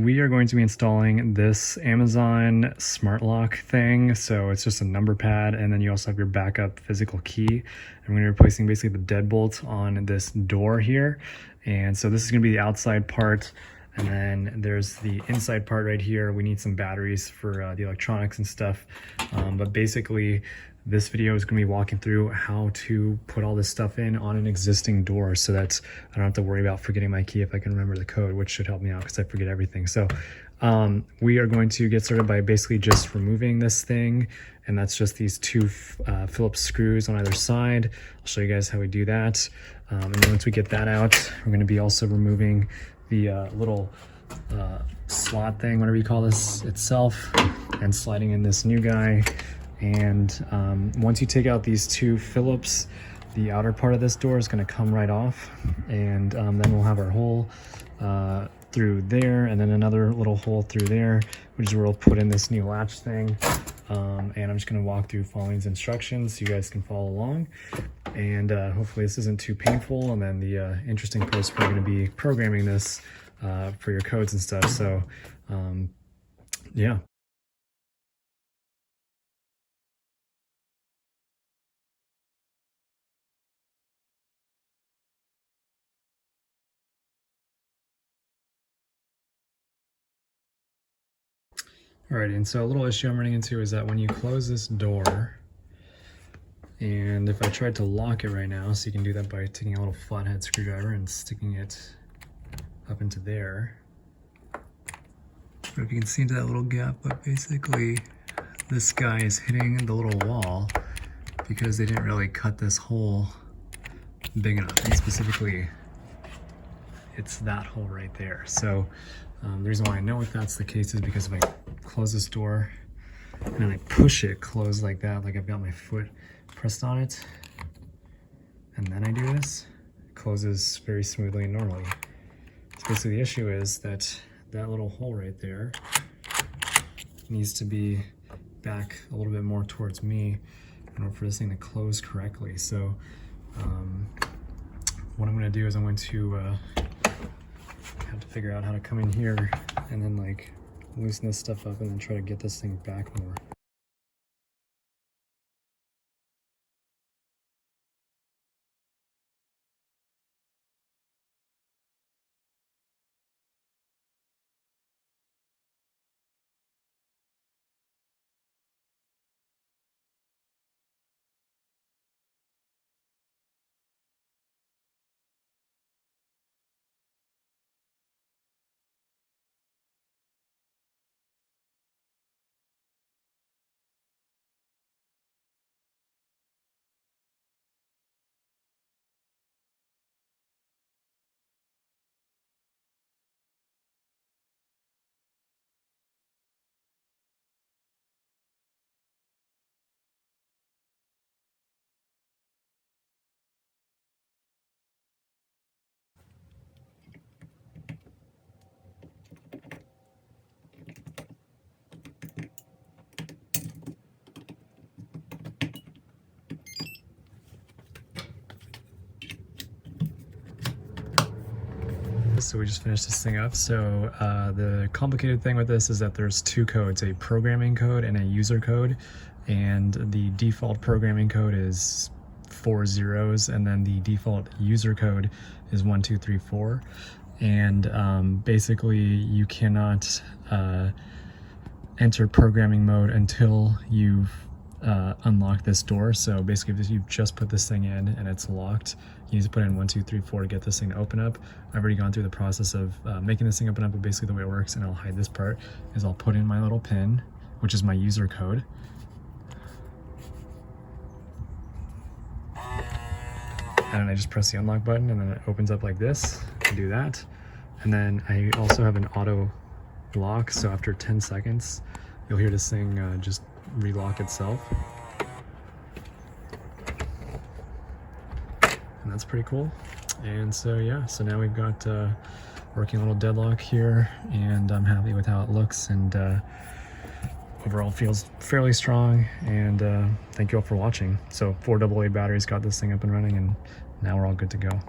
We are going to be installing this Amazon smart lock thing. So it's just a number pad, and then you also have your backup physical key. And we're going to be replacing basically the deadbolt on this door here. And so this is going to be the outside part. And then there's the inside part right here. We need some batteries for the electronics and stuff. But basically, this video is going to be walking through how to put all this stuff in on an existing door so that I don't have to worry about forgetting my key if I can remember the code, which should help me out because I forget everything. So we are going to get started by basically just removing this thing, and that's just these two Phillips screws on either side. I'll show you guys how we do that. And then once we get that out, we're going to be also removing the little slot thing, whatever you call this itself, and sliding in this new guy. And once you take out these two Phillips, the outer part of this door is going to come right off, and then we'll have our hole through there, and then another little hole through there, which is where we'll put in this new latch thing. And I'm just going to walk through following these instructions so you guys can follow along, and hopefully this isn't too painful. And then the interesting part is probably going to be programming this for your codes and stuff. So yeah. Alrighty, and so a little issue I'm running into is that when you close this door, and if I tried to lock it right now, so you can do that by taking a little flathead screwdriver and sticking it up into there. But if you can see into that little gap, but basically this guy is hitting the little wall because they didn't really cut this hole big enough, and specifically it's that hole right there. So the reason why I know if that's the case is because if I close this door and then I push it closed like that, like I've got my foot pressed on it, and then I do this, it closes very smoothly and normally. So basically the issue is that that little hole right there needs to be back a little bit more towards me in order for this thing to close correctly. So what I'm going to do is I'm going to have to figure out how to come in here and then like loosen this stuff up and then try to get this thing back more. So we just finished this thing up. So the complicated thing with this is that there's two codes, a programming code and a user code, and the default programming code is 4 zeros, and then the default user code is 1 2 3 4. And basically you cannot enter programming mode until you've unlock this door. So basically if you've just put this thing in and it's locked, you need to put in 1 2 3 4 to get this thing to open up. I've already gone through the process of making this thing open up, but basically the way it works, and I'll hide this part, is I'll put in my little pin, which is my user code, and then I just press the unlock button and then it opens up like this. I do that, and then I also have an auto lock, so after 10 seconds you'll hear this thing just relock itself, and that's pretty cool. And so yeah, so now we've got working little deadlock here, and I'm happy with how it looks, and overall feels fairly strong. And thank you all for watching. So 4 AA batteries got this thing up and running, and now we're all good to go.